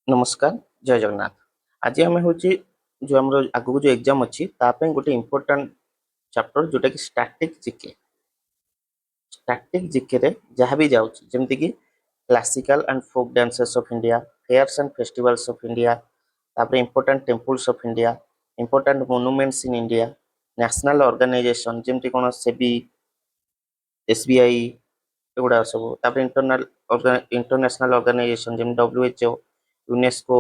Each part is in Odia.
नमस्कार जय जगन्नाथ। आज आम हूँ जो आम आगू जो एग्जाम अच्छी गोटे इम्पोर्टाट चैप्टर जोटा कि स्टैटिक जिके रे जहाँ भी जाऊँ जमती कि classical and folk dances of India, fairs and festivals of India, तापर important temples of India, important monuments in India, national organisation जमती कौन सेबी, एसबीआई एगुड़ा सब, इंटरनेशनल ऑर्गेनाइजेशन जमी डब्ल्यूएचओ, यूनेस्को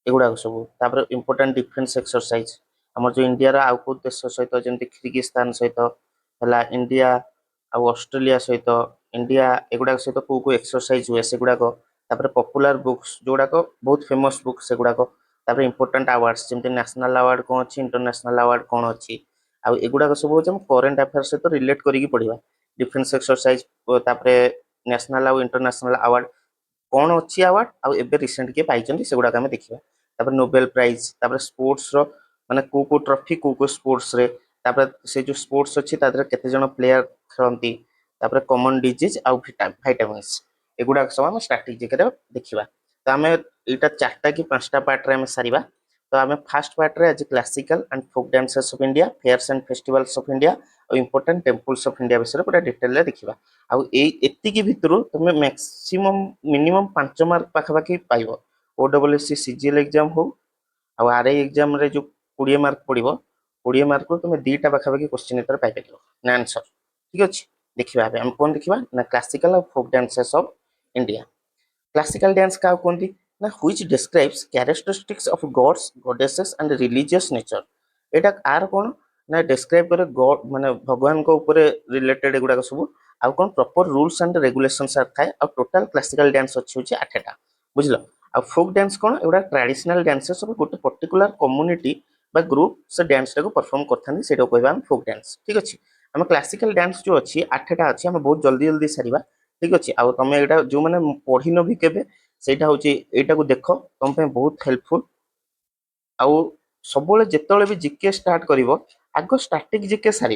एगुड़ाक सब इम्पोर्टाट डिफेन्स एक्सरसाइज आम जो इंडिया आउ कौ देश सहित जमी किर्गिस्तान सहित है इंडिया आउ ऑस्ट्रेलिया सहित इंडिया एगुड़ाक सहित कौ कौ एक्सरसाइज हुए से गुड़ाक पपुलर बुक्स जोड़ाक बहुत फेमस बुक से गुड़ाक इम्पोर्टाट आवार्ड्स जमी नेशनल अवार्ड कौन अच्छी इंटरनेशनल अवार्ड कौन अच्छी आउ एगुड़ाक सब हूँ करेन्ट अफेयर्स सहित रिलेट करके पढ़ा डिफेन्स एक्सरसाइज नेशनल आउ इंटरनेशनल अवार्ड कौन अच्छी अवार्ड आउ एबे रिसेंट किए पाई से गुड़ाक देखा नोबेल प्राइज स्पोर्ट्स माने को ट्रॉफी को स्पोर्ट्स रे से जो स्पोर्ट्स अच्छी केते जन प्लेयर खेलती कॉमन डिजीज आउ विटामिन्स एगुड़ाक सब आम स्ट्राटेजिक देखा तो आम यहाँ चार्टा कि पांचटा पार्ट रे सारिबा तो आम फास्ट पार्ट रे आज classical and folk dances of India, fairs and festivals of India और इम्पोर्टाट टेम्पल्स ऑफ इंडिया विषय पूरा डिटेल देखा आउ एतिकी भितर तुम मैक्सिमम मिनिमम 5 मार्क पाखापाखि पाइब ओडब्ल्यूएससी सीजीएल एग्जाम हो आउ आरआई एग्जाम रे जो 20 मार्क पड़ो 20 मार्क तुम दीटा पाखापाखि क्वेश्चन एतर पाइपर ना आंसर ठीक अच्छे देखा आम कौन देखा ना क्लासिकल और folk dances of India. Classical dance क्या कहते ना which describes characteristics of gods goddesses and religious nature एटा आर कौन ना डिस्क्राइब करे गॉड माने भगवान को ऊपर रिलेटेड एगुड़ा सब आउ कौन प्रॉपर रूल्स एंड रेगुलेशंस थाए आ टोटल क्लासिकल डांस अच्छी होची 8टा बुझलो आ फोक डांस कौन एगुड़ा ट्रेडिशनल डांसेस सब गोटे पर्टिकुलर कम्युनिटी बा ग्रुप से डांस टाको परफॉर्म करथानी सेटा कहबा हम फोक डांस ठीक अछि। हम क्लासिकल डांस जो अच्छी 8टा अच्छी हम बहुत जल्दी जल्दी सारिबा ठीक अच्छे आउ तुम यहाँ जो मैंने पढ़ी भी केबे सेटा हूँ यहाँ को देख तुम बहुत हेल्पफुल आउ सब जिते भी जिके स्टार्ट कर आग स्टाटिक जिके सार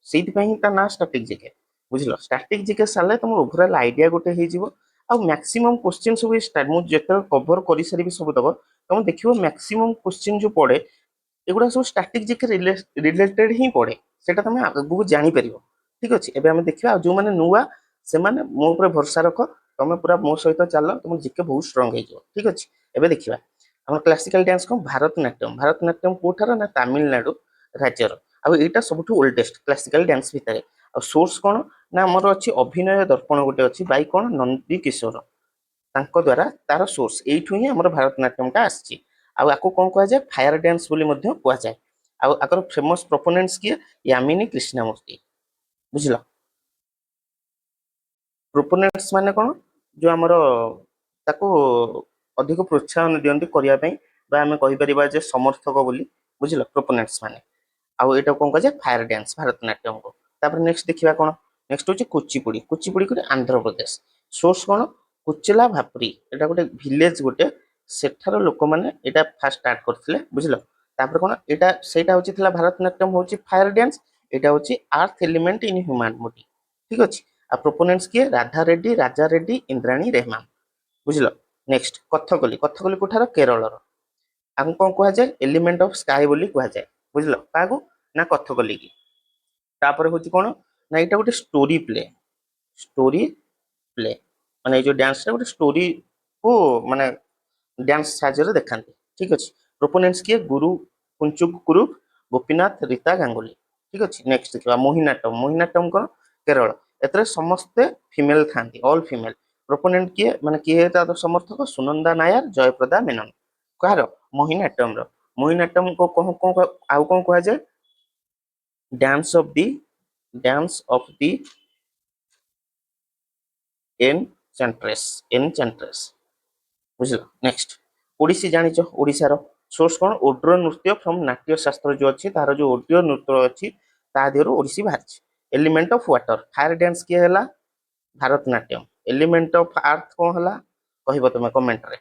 से ना स्टाटिक जिके बुझल स्टाटिक जिके सारे तुम ओभरऑल आइडिया गोटे हो मैक्सिमम क्वेश्चन सब मुझे कभर कर सारी सब तक तुम देखो मैक्सिमम क्वेश्चन जो पड़े एगुड़ा सब स्टाटिक जिके रिलेटेड ही पड़े से तुम आगू जापर ठीक अच्छे एवं आम देखा जो मैंने नुआ से मो भरोसा रख तुम पूरा मो सहित चल तुम जिके बहुत स्ट्रंग हो ठीक अच्छे एवं देखा आम क्लासिकल डांस कौन भारतनाट्यम कौटार ना तमिलनाडु राज्यर आईटा सब ओल्डेस्ट क्लासिकल डांस भितर आ सोर्स कौन ना आमर अच्छी अभिनय दर्पण गोटे अच्छी बाई कौन नंदी किशोर द्वारा तार सोर्स यू ही आम भारतनाट्यमटा आसी आपको कौन कह जाए फायर डांस कह जाए आकर फेमस प्रोपोनेंट्स किए यामिनी कृष्णमूर्ति बुझल प्रोपोनेंट्स माने कौन जो आमर ताको अधिक प्रोत्साहन दियंती करने आम कहीपर समर्थक बोली बुझल प्रोपोनेंट्स माने आउ एटा कौन कह जाए फायर डांस भारतनाट्यम को नेक्स्ट देखा कौन नेक्स्ट हूँ कुचिपुड़ी कुचिपुड़ी को आंध्र प्रदेश सोर्स कौन कुचला भापरी एटा गोटे विलेज गोटे सेठार लोक मैंने यहाँ फास्ट स्टार्ट करते बुझल कौन यहाँ से भारतनाट्यम हूँ फायर डांस यहाँ हूँ earth element in human body ठीक अच्छे आ प्रोपोनेंट्स किए राजा रेड्डी इंद्राणी रेहमान बुझल नेक्स्ट कथकली कथकली कोठार केरल आपको कौन कह जाए एलिमेंट ऑफ स्काई बोली कह जाए बुझल क्या ना कथकली की तापर हूँ कौन ना यहाँ गोटे स्टोरी प्ले माने जो डांस गोटे स्टोरी को माने डांस साहाଯ୍य देखा ठीक अच्छे प्रोपोनेंट्स किए गुरु कुंचुक कुरुप गोपीनाथ रीता गांगुली ठीक अच्छे नेक्स्ट देखा मोहिनाट्टम कौन केरल एत समस्ते फिमेल था ऑल फिमेल प्रोपोनेंट किए माने किए समर्थक सुनंदा नायर जयप्रदा मेनन कहार मोहिनाट्टम को आउ कौन कह जाए डांस ऑफ दी एनचेंट्रेस बुझल नेक्स्ट ओडिसी जानिच ओडिशार सोर्स कौन ओड्र नृत्य फ्रॉम नाट्य शास्त्र जो अच्छी तार जो ओडियो नृत्य अच्छी तादेह ओडिसी बाहरी element of water fire dance किए है भारतनाट्यम एलिमेंट ऑफ अर्थ कौन है कह तुम कमेंट रे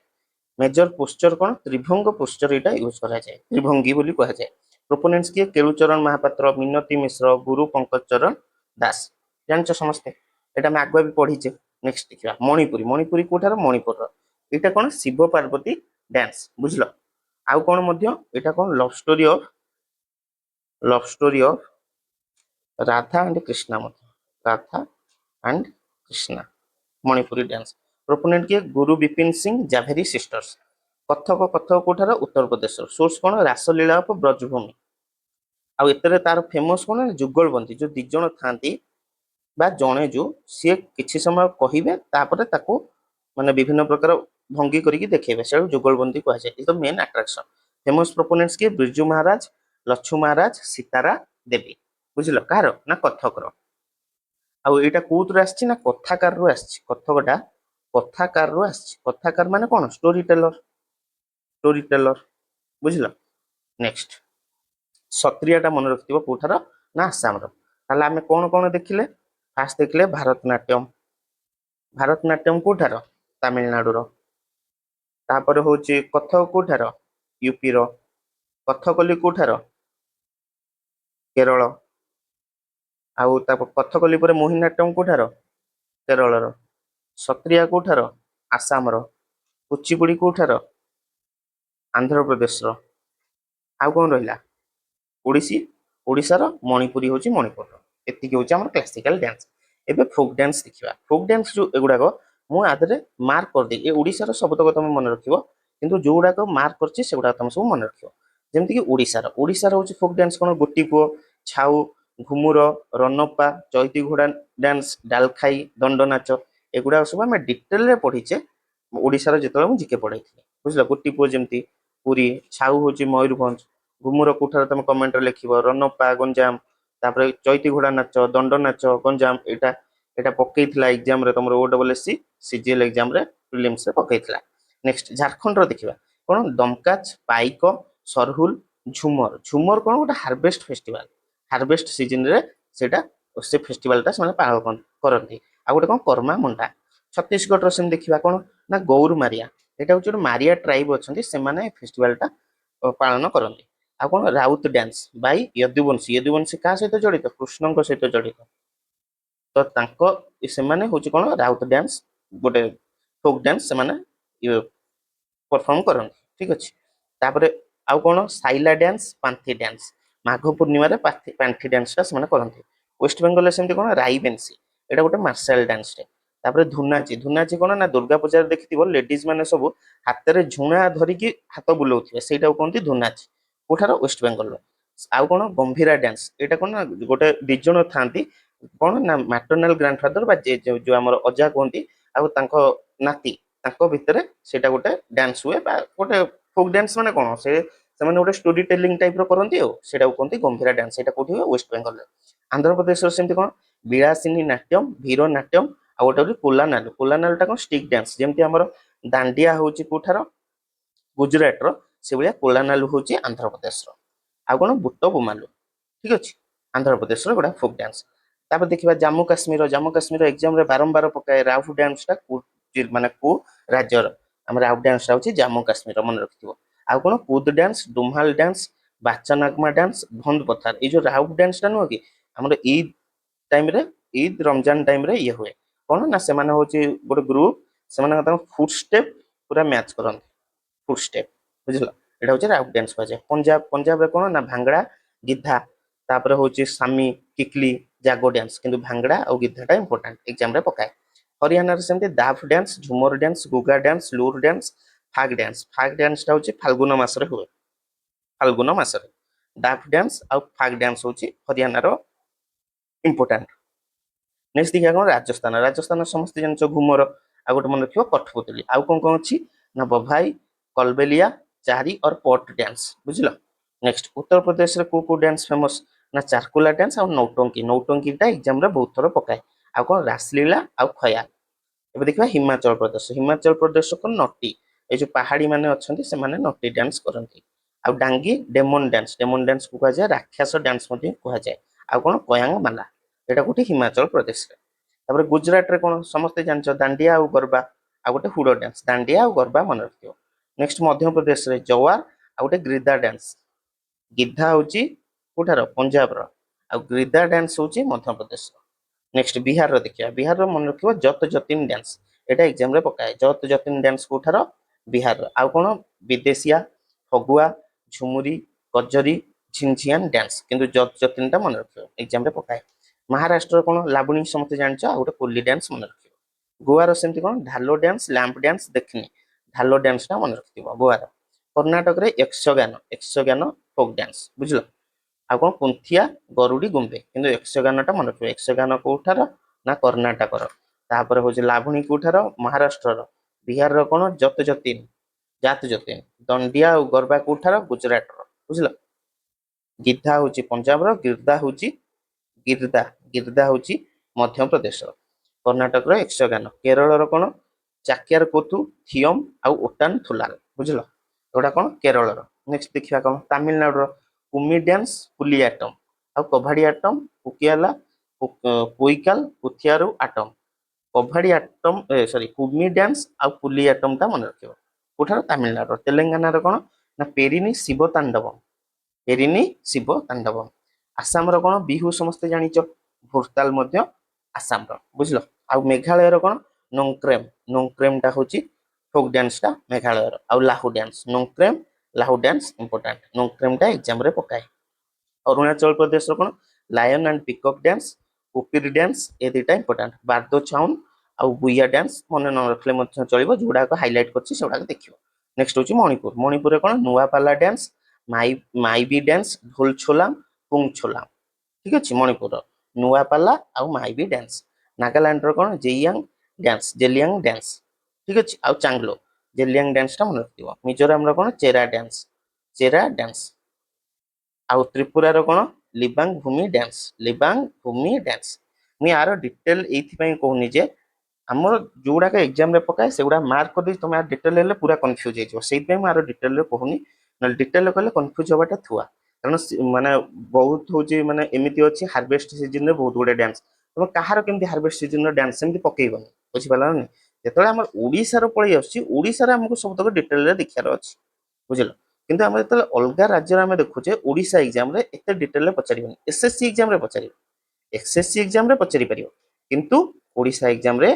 मेजर पोस्चर कौन त्रिभंग पोस्चर यहाँ यूज करा जाए त्रिभंगी बोली कह जाए प्रोपोनेंट्स किए केलुचरण महापात्र मिनती मिश्र गुरु पंकज चरण दास जानच समस्ते यहाँ आम आगुआ भी पढ़ीचे नेक्स्ट देखिए मणिपुरी मणिपुरी कोठार मणिपुर एटा कौन शिव पार्वती डांस बुझल आउ कौन मध्य एटा कौन love story of Radha and Krishna Madhya Radha and Krishna Manipuri dance proponent किए गुरु विपिन सिंह जाभेरी सिस्टर्स कथक कथक कोठार उत्तर प्रदेश सोर्स कौन रासलीला ऑफ ब्रजभूमि आउ एतरे तार फेमस कौन जुगलबंदी जो दी जण थांती बा जणे जो सी किछि समय कहिबे तापरे ताको माने विभिन्न प्रकार भंगी करिकी देखेबे से जुगलबंदी कहा जाए is the main attraction famous proponents के बिरजू महाराज लक्ष्मू महाराज सीतारा देवी बुझिल कार ना कथक रो आउ एटा कोउतरे आछि ना कथाकार रो आछि कथकटा कथाकार रो आछि कथाकार माने कोन स्टोरी टेलर बुझिल नेक्स्ट क्षत्रियटा मन रखिथिबो कोठार ना आसाम रो ताले आमे कोन कोन देखिले फास्ट देखिले भारतनाट्यम कोठार तमिलनाडु रो तापर होची कथक कोठार यूपी रो कथकली कोठार केरल आउ तापर कथकली परे मोहिनीअट्टम कोठार केरल रो क्षत्रिया कोठार आसाम रो कुचिपुड़ी कोठार आंध्र प्रदेश रो आउ कोन रहिला ओडिसी ओडिसा रो मणिपुरी होची मणिपुर रो एतिकी होची हमर क्लासिकल डांस एबे फोक डांस देखिबा फोक डांस जो एगुडा को मु आदरे मार्क कर दे ए ओडिसा रो सब तक तुम मन रखिबो किंतु जो गुडा को मार्क करछि सेगुडा तुम सब मन रखिबो जेमति कि ओडिसा रो होची फोक डांस कोन गोटी पुओ छाऊ घुमुर रनपा चैती घोड़ा डांस डालखाई दंड नाच एगुडा सब हम डिटेल रे पढिचे ओडिसा रो जेतले मु जिके पढाइथि बुझला गोटी पुओ जेमति पुरी छाऊ होची मयूरभंज घुमुर कोठार तुम कमेंट रे लिखिबो रनपा गंजाम तापर चैती घोड़ा नाच दंड नाच गंजाम एटा एटा पकेइथिला एग्जाम रे तमरो ओडब्ल्यूएससी सीजीएल एग्जाम रे प्रीलिम्स रे पकेइथिला नेक्स्ट झारखंड रो देखिबा कोन दमकाच पाइक सरहुल झुमर झुमर कोन गोटा हार्वेस्ट सीजन रे सेटा से फेस्टिवल ता से पालन करती आ गोटे कोन कर्मा मुंडा छत्तीसगढ़ रो सेम देखिबा कोन ना गौर मारिया एटा होची मारिया ट्राइब अछंती से माने फेस्टिवल ता पालन करती आ कोन राउत डांस बाई यदुवंशी का सहित जड़ित कृष्णଙ୍କ सहित जड़ित तो तांको से माने होची कोन राउत डांस गोटे फोक डांस से माने परफॉर्म करती ठीक अछि तापरे आउ कोन साइला डांस पांथी डांस माघ पूर्णिमा रे पांथी डांस ता से माने करती वेस्ट बेंगल सेमती कोन राईबेंसी एटा गोटे मार्शल डांस रे तापरे धुनाची कोन ना दुर्गा पूजा रे देखिथिबो लेडीज माने सब हाथ रे झुणा धरी की हाथ बुलाउथिबे सेटा कोनती धुनाची कोठार वेस्ट बेंगल रो आउ कोन गंभीरा डांस एटा कोन गोटे दी जण थांती कोन ना मैटरनल ग्रैंडफादर बा जो हमर अजा कोनती आउ तांको नाती तांको भितरे सेटा गोटे डांस हुए बा गोटे फोक डांस माने कोन से माने गोटे स्टोरी टेलिंग टाइप रो करंती ओ सेटा कोनती गंभीरा डांस सेटा कोठी हुए वेस्ट बेंगल रे आंध्र प्रदेश रो सेमती कोन विलासिनी नाट्यम भीरो नाट्यम आ गोटे कोलानाल टा कोन स्टिक डांस जेमती हमर दांडिया होची कोठार गुजरात रो से भलिया कोलानाल होची आंध्र प्रदेश रो आ कोन बुट्टो बुमालु ठीक अछि आंध्र प्रदेश रो गोटा फोक डांस तापर देखिबा जम्मू काश्मीर एग्जाम रे बारंबार पकाय राउफ डांस टा माने को राज्य रो हम राउफ डांस होची जम्मू काश्मीर मन रखिबो आ कोन कूद डांस डुमाल डांस बाचानागमा डांस भंद पथार ए जो राउफ डांस टा नो कि हमर ईद टाइम रे ईद रमजान टाइम रे ये हुए कोन ना से माने होची गोटे ग्रुप से माने फुट स्टेप पूरा मैच करन फुट स्टेप बुझलो एटा होची राउफ डांस बाजे पंजाब रे कोन ना भांगड़ा गिद्धा तापर होची सामी किकली जागो डांस किंतु भांगड़ा और गिद्धाटा इंपोर्टेंट एग्जाम रे पकाय हरियाणा रे सेमते दाफ डांस झुमर डांस गुगा डांस लूर डांस फाग डांस टा होची फाल्गुन मास रे हुए फाल्गुन मास रे दाफ डांस और फाग डांस होची हरियाणा रो इंपोर्टेंट नेक्स्ट देखिया कोन राजस्थान समस्त जन घुमर आ गोटे मन रखियो कठपुतली आउ कोन अछि ना बभाई कलबेलिया चारी और pot dance बुझिलो next Uttar Pradesh रे को डांस फेमस ना चारकुला डांस और नौटंकी टा एग्जाम रे बहुत थोर पकाय आ कोन रासलीला और खयाल एबे देखिबा हिमाचल प्रदेश को नटी ए जो पहाड़ी माने अछंती से माने नटी डांस करंती आ डांगी डेमन डांस को कहा जाय राक्षस डांस मध्ये कहा जाय आ कोन कयांग माला एटा कोठी हिमाचल प्रदेश रे तापर गुजरात रे कोन समस्त जानचो दांडिया और गरबा आ गोटे हुडो डांस दांडिया और गरबा मन रखियो नेक्स्ट मध्य प्रदेश रे जवार आ गोटे ग्रिदा डांस गिद्धा होची कोठार पंजाब रो आ ग्रिदा डांस होची मध्य प्रदेश रो नेक्स्ट बिहार रो देखिया बिहार रो मन रखिबो जत जतिन डांस एटा एग्जाम रे पकाए जत जतिन डांस कोठार बिहार रो आउ कोन विदेशिया फगुआ झुमुरी कजरी झिनझियान डांस किंतु जत जतिन टा मन रखिबो एग्जाम रे पकाए महाराष्ट्र कोन लाबणी समते जानछ आ गोटे कोली डांस मन रखिबो गोवा रो सेमति कोन ढालो डांस लैंप डांस देखनी ढालो डांस टा मन रखिबो गोवा रो कर्नाटक रे यक्षगान फोक डांस बुझलो आ कोन पुंथिया गरुडी गुम्बे किंतु यक्षगान टा मन रखिबो यक्षगान कोठार ना कर्नाटक रो तापर होची लाबणी कोठार महाराष्ट्र रो बिहार रो कोन जत जतिन जात जतिन दंडिया और गरबा कोठार गुजरात रो बुझलो गिद्धा होची पंजाब रो गिरदा गिरदा होची मध्य प्रदेश रो कर्नाटक रो यक्षगान केरल रो कोन चाक्यार कोथु थियम आ ओटान थुलाल बुझलो एटा कोन केरल रो नेक्स्ट देखिबा कोन तमिलनाडु रो कुमी डांस पुलियाटम आ कभाड़ी आटम पुकियाला पोइकाल पुथियारु आटम कभाड़ी आटम सॉरी कुमी डांस आ पुलियाटम ता मन रखिबो कोठार तमिलनाडु तेलंगाना रो कोन ना पेरिनी शिव तांडवम आसाम रो कोन बिहू समस्त जानिचो भोरताल मध्य आसाम रो बुझलो आ मेघालय रो कोन नोंक्रेम टा होची फोक डांस टा मेघालय रो आ लाहू डांस इंपोर्टेंट नोंक्रेम टा एग्जाम रे पकाए अरुणाचल प्रदेश रो कोन लायन एंड पिकॉक डांस उपिर डांस ए दुटा इंपोर्टेंट बारदो छाउन आ बुया डांस मन न रखले मध्य चलिबो जोडा को हाइलाइट करछि सेडा को देखियो नेक्स्ट होची मणिपुर रे कोन नुआपाला डांस माइबी डांस ढोल छोला पुंग छोला ठीक अछि मणिपुर रो नुआपाला आ माइबी डांस नागालैंड रो कोन जेलियांग डांस ठीक अछि आ चांगलो जेलियांग डांस ता मन रखिबो मिजोरम रो कोन चेरा डांस आ त्रिपुरा रो कोन लिबांग भूमि डांस मु यार डिटेल एथि पई कहूनी जे हमर जोडा के एग्जाम रे पकाए सेगुडा मार्क कर दे तुम यार डिटेल ले पूरा कंफ्यूज हे जो सेति पई मु यार डिटेल रे कहूनी न डिटेल कहले कंफ्यूज होबाटा थुआ कारण माने बहुत होची माने एमिति अछि हार्वेस्ट सीजन रे बहुत गुडे डांस तुम कहार केमति हार्वेस्ट सीजन रे डांस सेमति पकेइबनी बुझि पाला नै जेतले हमर ओडिसा रो पळै आछि ओडिसा रे हमको सब तक डिटेल रे देखियार अछि बुझिलो किंतु हम जेतले अलगा राज्य रे हम देखुचे ओडिसा एग्जाम रे एते डिटेल रे पचारिबनी एसएससी एग्जाम रे पचारिबो एसएससी एग्जाम रे पचारि परिबो किंतु ओडिसा एग्जाम रे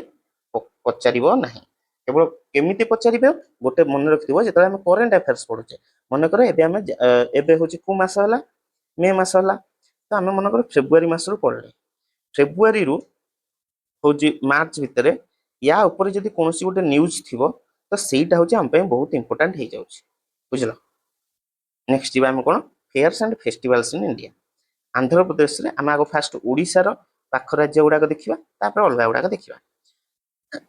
पचारिबो नाही केवल केमिति पचारिबे गोटे मन रखिबो जेतले हम करंट अफेयर्स पढुचे मन करे एबे होची को मास होला मे मास होला तो हम मन करे फेब्रुवारी मास रो पढले फेब्रुवारी रु होची मार्च भितरे या ऊपर जदी कोनोसी गोटे न्यूज थिबो तो सेटा होची हम पे बहुत इंपोर्टेंट हे जाउची बुझलो नेक्स्ट जीवा हम कोन fairs and festivals in India Andhra Pradesh रे हम आगो फास्ट ओडिसा रो पाख राज्य गुडा को देखिबा तापर अलगा गुडा को देखिबा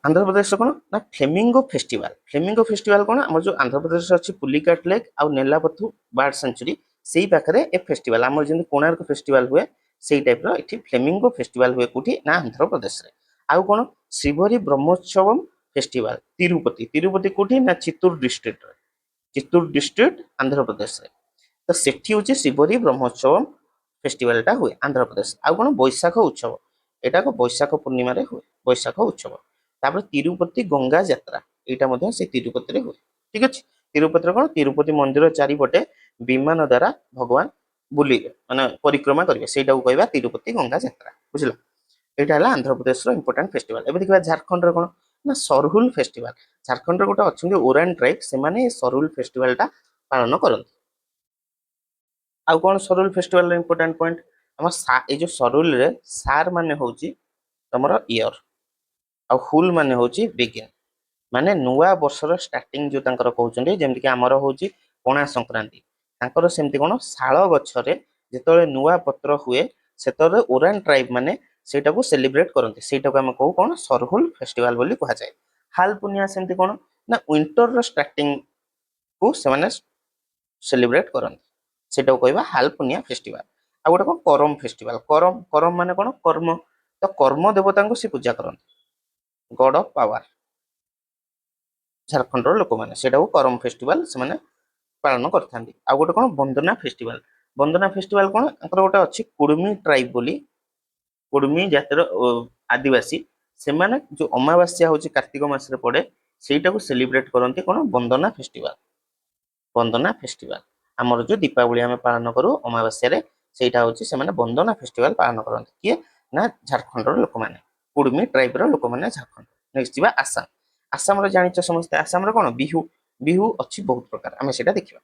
आंध्र प्रदेश कोन ना फ्लेमिंगो फेस्टिवल कोन हमर जो आंध्र प्रदेश अछि पुलिकाट लेक आ नेलापथु बर्ड सेंचुरी सेही पाखरे ए फेस्टिवल हमर जेन कोणार्क फेस्टिवल हुए सेही टाइप रो एठी फ्लेमिंगो फेस्टिवल हुए कोठी ना आंध्र प्रदेश रे आ कोन श्रीभरी ब्रह्मोत्सवम फेस्टिवल तिरुपति कोठी ना चित्तूर डिस्ट्रिक्ट आंध्र प्रदेश रे तो सेठी होची श्रीभरी ब्रह्मोत्सवम फेस्टिवल टा हुए आंध्र प्रदेश आ कोन बैशाख उत्सव एटा को बैशाख पूर्णिमा रे हुए बैशाख उत्सव तापर तिरुपति गंगा यात्रा एटा मध्ये से तिरुपति रे हुए ठीक अछि तिरुपति रे कोन तिरुपति मंदिर चारि पटे विमान द्वारा भगवान बुली माने परिक्रमा करिवे सेटा को कहबा तिरुपति गंगा यात्रा बुझलो एटा हला आंध्र प्रदेश रो इंपोर्टेंट फेस्टिवल एबे देखबा झारखंड रे कोन ना सरहुल फेस्टिवल झारखंड रे गोटे अछंगे ओरान ट्राइब से माने सरहुल फेस्टिवल टा पालन करन आ कोन सरहुल फेस्टिवल रे इंपोर्टेंट पॉइंट हम ए जो सरहुल रे सार माने होची तमरो ईयर आ हुल माने होची बिगिन माने नुवा वर्षर स्टार्टिंग जो तांकर कहउचंडी जेमति कि हमर होची पणा संक्रांति तांकर सेमति कोन साळ गछरे जेतले नुवा पत्र हुए सेतरे ओरान ट्राइब माने सेटा को सेलिब्रेट करंती सेटा को हम कहू कोन सरहुल फेस्टिवल बोली कहा जाय हाल पुनिया सेमति कोन ना विंटर रो स्टार्टिंग को से माने सेलिब्रेट करंती सेटा को कहबा हाल पुनिया फेस्टिवल आ गोटे कोन करम फेस्टिवल करम माने कोन कर्म तो कर्म देवता को से पूजा करंती गॉड ऑफ पावर झारखंड रो लोक माने सेटा को करम फेस्टिवल से माने पालन करथांती आ गोटे कोन वंदना फेस्टिवल कोन अंतर गोटे अछि कुडमी ट्राइब बोली कुडमी जातिर आदिवासी से माने जो अमावास्या होची कार्तिक मास रे पड़े सेटा को सेलिब्रेट करंती कोन वंदना फेस्टिवल हमर जो दीपावली हम पालन करू अमावास्या रे सेटा होची से माने वंदना फेस्टिवल पालन करंती किए ନା ଝାରଖଣ୍ଡର ଲୋକମାନେ, କୁର୍ମୀ ଟ୍ରାଇବର ଲୋକମାନେ ଝାରଖଣ୍ଡ। ନେକ୍ସଟ ଯିବା ଆସାମ। ଆସାମର ଜାଣିଛ ସମସ୍ତେ, ଆସାମର କଣ ବିହୁ, ବିହୁ ଅଛି ବହୁତ ପ୍ରକାର, ଆମେ ସେଇଟା ଦେଖିବା।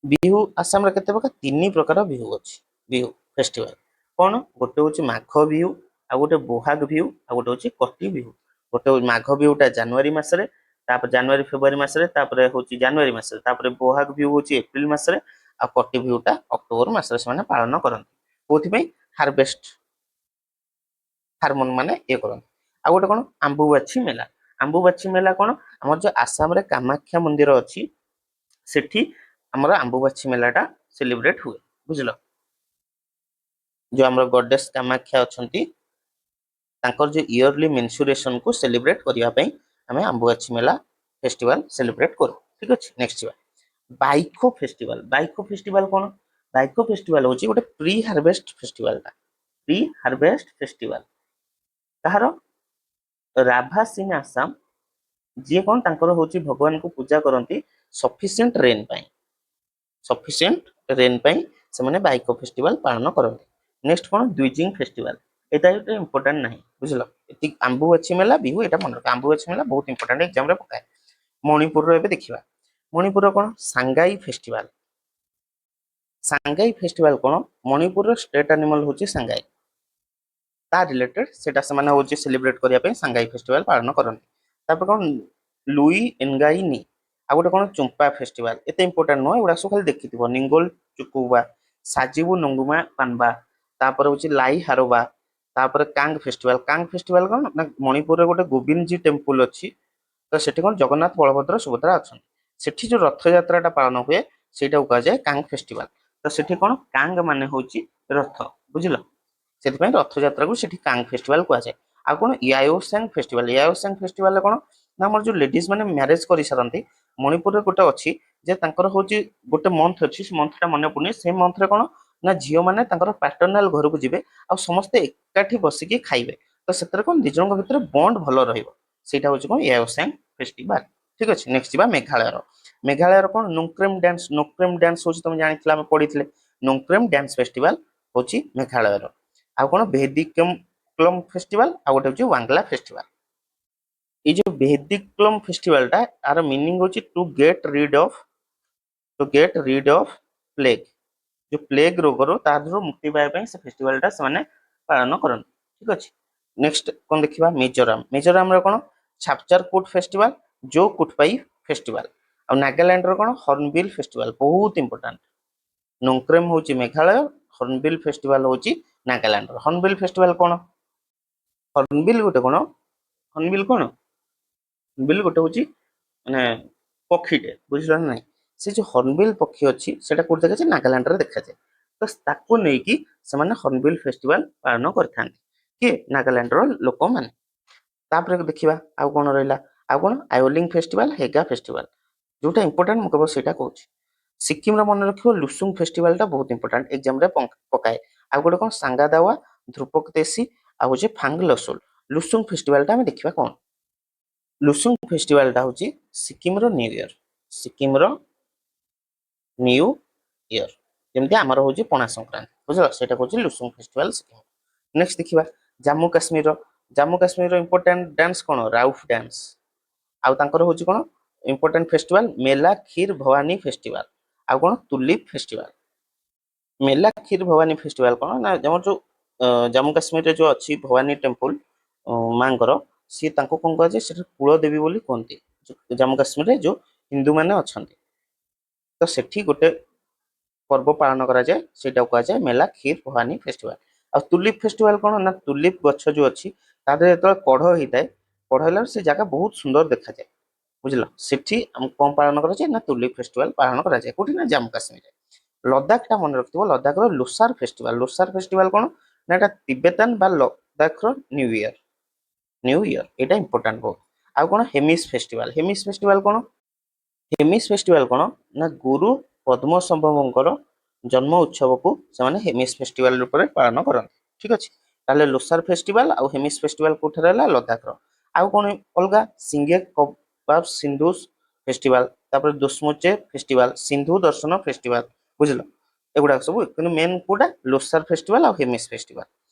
ବିହୁ ଆସାମରେ କେତେ ପ୍ରକାର, 3 ପ୍ରକାର ବିହୁ ଅଛି। ବିହୁ ଫେଷ୍ଟିଭାଲ କଣ, ଗୋଟେ ହଉଛି ମାଘ ବିହୁ, ଆଉ ଗୋଟେ ବୋହାଗ ବିହୁ, ଆଉ ଗୋଟେ ହଉଛି କଟି ବିହୁ। ଗୋଟେ ମାଘ ବିହୁଟା ଜାନୁଆରୀ ମାସରେ, ତାପରେ ଜାନୁଆରୀ ଫେବୃଆରୀ ମାସରେ, ତାପରେ ହଉଛି ଜାନୁଆରୀ ମାସରେ, ତାପରେ ବୋହାଗ ବିହୁ ହଉଛି ଏପ୍ରିଲ ମାସରେ, ଆଉ କଟି ବିହୁଟା ଅକ୍ଟୋବର ମାସରେ ସେମାନେ ପାଳନ କରନ୍ତି। କୋଉଥିପାଇଁ, ହାରଭେଷ୍ଟ ହାରମୋନ ମାନେ ଇଏ କରନ୍ତି। ଆଉ ଗୋଟେ କଣ ଆମ୍ବୁବାଛି ମେଲା। ଆମ୍ବୁବାଛି ମେଲା କଣ, ଆମର ଯୋଉ ଆସାମରେ କାମାକ୍ଷା ମନ୍ଦିର ଅଛି ସେଠି ଆମର ଆମ୍ବୁବାଛି ମେଲାଟା ସେଲିବ୍ରେଟ ହୁଏ, ବୁଝିଲ। ଯୋଉ ଆମର ଗଡେସ କାମାକ୍ଷା ଅଛନ୍ତି ତାଙ୍କର ଯୋଉ ଇୟରଲି ମେନ୍ସୁରେସନକୁ ସେଲିବ୍ରେଟ କରିବା ପାଇଁ ଆମେ ଆମ୍ବୁବାଛି ମେଲା ଫେଷ୍ଟିଭାଲ ସେଲିବ୍ରେଟ କରୁ। ଠିକ ଅଛି, ନେକ୍ସଟ ଯିବା ବାଇଖୋ ଫେଷ୍ଟିଭାଲ। ବାଇଖୋ ଫେଷ୍ଟିଭାଲ କଣ, ବାଇଖୋ ଫେଷ୍ଟିଭାଲ ହଉଛି ଗୋଟେ ପ୍ରି ହାରଭେଷ୍ଟ ଫେଷ୍ଟିଭାଲଟା, ପ୍ରି ହାରଭେଷ୍ଟ ଫେଷ୍ଟିଭାଲ। କାହାର, ରାଭାସ ଇନ ଆସାମ ଯିଏ କଣ ତାଙ୍କର ହଉଛି ଭଗବାନଙ୍କୁ ପୂଜା କରନ୍ତି ସଫିସିଏଣ୍ଟ ରେନ୍ ପାଇଁ, ସଫିସିଏଣ୍ଟ ରେନ୍ ପାଇଁ ସେମାନେ ବାଇକୋ ଫେଷ୍ଟିଭାଲ ପାଳନ କରନ୍ତି। ନେକ୍ସଟ କଣ, ଦ୍ୱିଜିଂ ଫେଷ୍ଟିଭାଲ। ଏଇଟା ଗୋଟେ ଇମ୍ପୋର୍ଟାଣ୍ଟ ନାହିଁ, ବୁଝିଲ। ଏତିକି ଆମ୍ବୁବାଛି ମେଲା ବିହୁ ଏଇଟା ମନେ ରଖ, ଆମ୍ବୁବାଛି ମେଲା ବହୁତ ଇମ୍ପୋର୍ଟାଣ୍ଟ, ଏକ୍ସାମରେ ପକାଏ। ମଣିପୁରର ଏବେ ଦେଖିବା, ମଣିପୁରର କଣ ସାଙ୍ଗାଇ ଫେଷ୍ଟିଭାଲ। ସାଙ୍ଗାଇ ଫେଷ୍ଟିଭାଲ କଣ, ମଣିପୁରର ଷ୍ଟେଟ ଆନିମାଲ ହଉଛି ସାଙ୍ଗାଇ, ତା ରିଲେଟେଡ ସେଟା ସେମାନେ ହଉଛି ସେଲିବ୍ରେଟ କରିବା ପାଇଁ ସାଙ୍ଗାଇ ଫେଷ୍ଟିଭାଲ ପାଳନ କରନ୍ତି। ତାପରେ କଣ, ଲୁଇ ଏନଗାଇ ନି, ଆଉ ଗୋଟେ କଣ ଚୁମ୍ପା ଫେଷ୍ଟିଭାଲ, ଏତେ ଇମ୍ପୋର୍ଟାଣ୍ଟ ନୁହଁ, ଏଗୁଡା ସବୁ ଖାଲି ଦେଖିଥିବ। ନିଙ୍ଗୋଲ ଚୁକୁବା, ସାଜିବୁ ନଙ୍ଗୁମା ପାନବା, ତାପରେ ହଉଛି লাই ହାରୋବା, ତାପରେ କାଙ୍ଗ ଫେଷ୍ଟିଭାଲ। କାଙ୍ଗ ଫେଷ୍ଟିଭାଲ କଣ ନା, ମଣିପୁରରେ ଗୋଟେ ଗୋବିନ୍ଦଜୀ ଟେମ୍ପଲ ଅଛି, ତ ସେଠି କଣ ଜଗନ୍ନାଥ ବଳଭଦ୍ର ସୁଭଦ୍ରା ଅଛନ୍ତି, ସେଠି ଯୋଉ ରଥଯାତ୍ରାଟା ପାଳନ ହୁଏ ସେଇଟାକୁ କୁହାଯାଏ କାଙ୍ଗ ଫେଷ୍ଟିଭାଲ। ତ ସେଠି କଣ, କାଙ୍ଗ ମାନେ ହଉଛି ରଥ, ବୁଝିଲ, ସେଥିପାଇଁ ରଥଯାତ୍ରାକୁ ସେଠି କାଙ୍ଗ ଫେଷ୍ଟିଭାଲ କୁହାଯାଏ। ଆଉ କଣ, ୟାଓସାଙ୍ଗ ଫେଷ୍ଟିଭାଲ। ୟାଓସାଙ୍ଗ ଫେଷ୍ଟିଭାଲରେ କଣ ନା, ଆମର ଯୋଉ ଲେଡିଜ ମାନେ ମ୍ୟାରେଜ କରିସାରନ୍ତି, ମଣିପୁରରେ ଗୋଟେ ଅଛି ଯେ ତାଙ୍କର ହଉଛି ଗୋଟେ ମନ୍ଥ ଅଛି, ସେ ମନ୍ଥଟା ମନେ ପଡୁନି, ସେ ମନ୍ଥରେ କଣ ନା ଝିଅ ମାନେ ତାଙ୍କର ପାଟର୍ନାଲ ଘରକୁ ଯିବେ ଆଉ ସମସ୍ତେ ଏକାଠି ବସିକି ଖାଇବେ, ତ ସେଥିରେ କଣ ଦି ଜଣଙ୍କ ଭିତରେ ବଣ୍ଡ ଭଲ ରହିବ, ସେଇଟା ହଉଛି କଣ ୟାଓସାଙ୍ଗ ଫେଷ୍ଟିଭାଲ। ଠିକ ଅଛି, ନେକ୍ସଟ ଯିବା ମେଘାଳୟର। ମେଘାଳୟର କଣ, ନୋକ୍ରେମ ଡ୍ୟାନ୍ସ। ନୋକ୍ରେମ ଡ୍ୟାନ୍ସ ହଉଛି ତମେ ଜାଣିଥିଲେ, ଆମେ ପଢିଥିଲେ, ନୋକ୍ରେମ ଡ୍ୟାନ୍ସ ଫେଷ୍ଟିଭାଲ ହଉଛି ମେଘାଳୟର। ଆଉ କଣ, ଭେଦିକମ୍ ଫେଷ୍ଟିଭାଲ, ଆଉ ଗୋଟେ ହଉଛି ୱାଙ୍ଗଲା ଫେଷ୍ଟିଭାଲ। ଏଇ ଯୋଉ ଭେଦିକମ୍ ଫେଷ୍ଟିଭାଲଟା, ଆର ମିନିଂ ହଉଛି to get rid of plague. ଯୋଉ ପ୍ଲେଗ ରୋଗରୁ ତା ଦେହରୁ ମୁକ୍ତି ପାଇବା ପାଇଁ ସେ ଫେଷ୍ଟିଭାଲଟା ସେମାନେ ପାଳନ କରନ୍ତି। ଠିକ ଅଛି, ନେକ୍ସଟ କଣ ଦେଖିବା, ମିଜୋରାମ। ମିଜୋରାମର କଣ, ଛାପଚାର କୁଟ ଫେଷ୍ଟିଭାଲ, ଜୋ କୁଟପାଇ ଫେଷ୍ଟିଭାଲ। ଆଉ ନାଗାଲାଣ୍ଡର କଣ, ହର୍ନବିଲ ଫେଷ୍ଟିଭାଲ, ବହୁତ ଇମ୍ପୋର୍ଟାଣ୍ଟ। ନୋକ୍ରେମ ହଉଛି ମେଘାଳୟ, ହର୍ନବିଲ ଫେଷ୍ଟିଭାଲ ହଉଛି ନାଗାଲାଣ୍ଡର। ହର୍ନବିଲ ଫେଷ୍ଟିଭାଲ କଣ, ହର୍ନବିଲ ଗୋଟେ କଣ, ହର୍ନବିଲ କଣ, ହର୍ନବିଲ ଗୋଟେ ହଉଛି ମାନେ ପକ୍ଷୀଟେ, ବୁଝିଲ ନା ନାଇଁ। ସେ ଯୋଉ ହର୍ନବିଲ ପକ୍ଷୀ ଅଛି ସେଟା କୋଉଠି ଦେଖାଯାଏ, ନାଗାଲାଣ୍ଡରେ ଦେଖାଯାଏ। ତ ତାକୁ ନେଇକି ସେମାନେ ହର୍ନବିଲ ଫେଷ୍ଟିଭାଲ ପାଳନ କରିଥାନ୍ତି, କିଏ, ନାଗାଲାଣ୍ଡର ଲୋକମାନେ। ତାପରେ ଦେଖିବା ଆଉ କଣ ରହିଲା, ଆଉ କଣ, ଆୟୋଲିଙ୍ଗ ଫେଷ୍ଟିଭାଲ, ହେଗା ଫେଷ୍ଟିଭାଲ। ଯୋଉଟା ଇମ୍ପୋର୍ଟାଣ୍ଟ ମୁଁ କେବଳ ସେଇଟା କହୁଛି। ସିକିମର ମନେ ରଖିବ, ଲୁସୁଙ୍ଗ ଫେଷ୍ଟିଭାଲଟା ବହୁତ ଇମ୍ପୋର୍ଟାଣ୍ଟ, ଏକ୍ସାମରେ ପକାଏ। ଆଉ ଗୋଟେ କଣ, ସାଙ୍ଗାଦାୱା, ଧ୍ରୁପକ ଦେଶୀ, ଆଉ ହଉଛି ଫାଙ୍ଗ ଲସୁଲ। ଲୁସୁଙ୍ଗ ଫେଷ୍ଟିଭାଲଟା ଆମେ ଦେଖିବା କଣ। ଲୁସୁଙ୍ଗ ଫେଷ୍ଟିଭାଲଟା ହଉଛି ସିକିମର ନ୍ୟୁ ଇୟର, ସିକିମର ନ୍ୟୁ ଇୟର, ଯେମିତି ଆମର ହଉଛି ପଣା ସଂକ୍ରାନ୍ତି, ବୁଝିଲ, ସେଇଟା କହୁଛି ଲୁସୁଙ୍ଗ ଫେଷ୍ଟିଭାଲ ସିକିମ। ନେକ୍ସଟ ଦେଖିବା ଜାମ୍ମୁ କାଶ୍ମୀରର। ଜାମ୍ମୁ କାଶ୍ମୀରର ଇମ୍ପୋର୍ଟାଣ୍ଟ ଡ୍ୟାନ୍ସ କଣ, ରାଉଫ ଡ୍ୟାନ୍ସ। ଆଉ ତାଙ୍କର ହଉଛି କଣ ଇମ୍ପୋର୍ଟାଣ୍ଟ ଫେଷ୍ଟିଭାଲ, ମେଲା କ୍ଷୀର ଭବାନୀ ଫେଷ୍ଟିଭାଲ, ଆଉ କଣ, ତୁଲିପ ଫେଷ୍ଟିଭାଲ। ମେଲା କ୍ଷୀର ଭବାନୀ ଫେଷ୍ଟିଭାଲ କଣ ନା, ଆମର ଯୋଉ ଜାମ୍ମୁ କାଶ୍ମୀରରେ ଯୋଉ ଅଛି ଭବାନୀ ଟେମ୍ପଲ ମାଙ୍କର, ସିଏ ତାଙ୍କୁ କଣ କୁହାଯାଏ, ସେଟା କୁଳ ଦେବୀ ବୋଲି କୁହନ୍ତି। ଜାମ୍ମୁ କାଶ୍ମୀରରେ ଯୋଉ ହିନ୍ଦୁ ମାନେ ଅଛନ୍ତି, ତ ସେଠି ଗୋଟେ ପର୍ବ ପାଳନ କରାଯାଏ, ସେଇଟାକୁ କୁହାଯାଏ ମେଲା କ୍ଷୀର ଭବାନୀ ଫେଷ୍ଟିଭାଲ। ଆଉ ତୁଲିପ ଫେଷ୍ଟିଭାଲ କଣ ନା, ତୁଲିପ ଗଛ ଯୋଉ ଅଛି ତା ଦେହରେ ଯେତେବେଳେ କଢ ହେଇଥାଏ, କଢ ହେଲା ସେ ଜାଗା ବହୁତ ସୁନ୍ଦର ଦେଖାଯାଏ, ବୁଝିଲ, ସେଠି କଣ ପାଳନ କରାଯାଏ ନା, ତୁଲିପ ଫେଷ୍ଟିଭାଲ ପାଳନ କରାଯାଏ। କୋଉଠି ନା, ଜାମ୍ମୁ କାଶ୍ମୀରରେ। ଲଦାଖଟା ମନେ ରଖିଥିବ, ଲଦାଖର ଲୋସାର ଫେଷ୍ଟିଭାଲ। ଲୋସାର ଫେଷ୍ଟିଭାଲ କଣ ନା, ଏଟା ତିବେତାନ ବା ଲଦାଖର ନ୍ୟୁ ଇୟର, ନ୍ୟୁ ଇୟର, ଏଇଟା ଇମ୍ପୋର୍ଟାଣ୍ଟ ବହୁତ। ଆଉ କଣ, ହେମିସ ଫେଷ୍ଟିଭାଲ। ହେମିସ ଫେଷ୍ଟିଭାଲ କଣ, ହେମିସ ଫେଷ୍ଟିଭାଲ କଣ ନା, ଗୁରୁ ପଦ୍ମସମ୍ଭବଙ୍କର ଜନ୍ମ ଉତ୍ସବକୁ ସେମାନେ ହେମିସ ଫେଷ୍ଟିଭାଲ ରୂପରେ ପାଳନ କରନ୍ତି। ଠିକ ଅଛି, ତାହେଲେ ଲୋସାର ଫେଷ୍ଟିଭାଲ ଆଉ ହେମିସ ଫେଷ୍ଟିଭାଲ କୋଉଠାରେ ହେଲା, ଲଦାଖର। ଆଉ କଣ ଅଲଗା, ସିଙ୍ଗେ କବାବ ସିନ୍ଧୁସ ଫେଷ୍ଟିଭାଲ, ତାପରେ ଦୋସମୁଚେ ଫେଷ୍ଟିଭାଲ, ସିନ୍ଧୁ ଦର୍ଶନ ଫେଷ୍ଟିଭାଲ, ବୁଝିଲ, ଏଗୁଡାକ ସବୁ। କିନ୍ତୁ ମେନ୍ କୋଉଟା, ଲୋସାର ଫେଷ୍ଟିଭାଲ ଆଉ ହେମିସ ଫେଷ୍ଟିଭାଲ।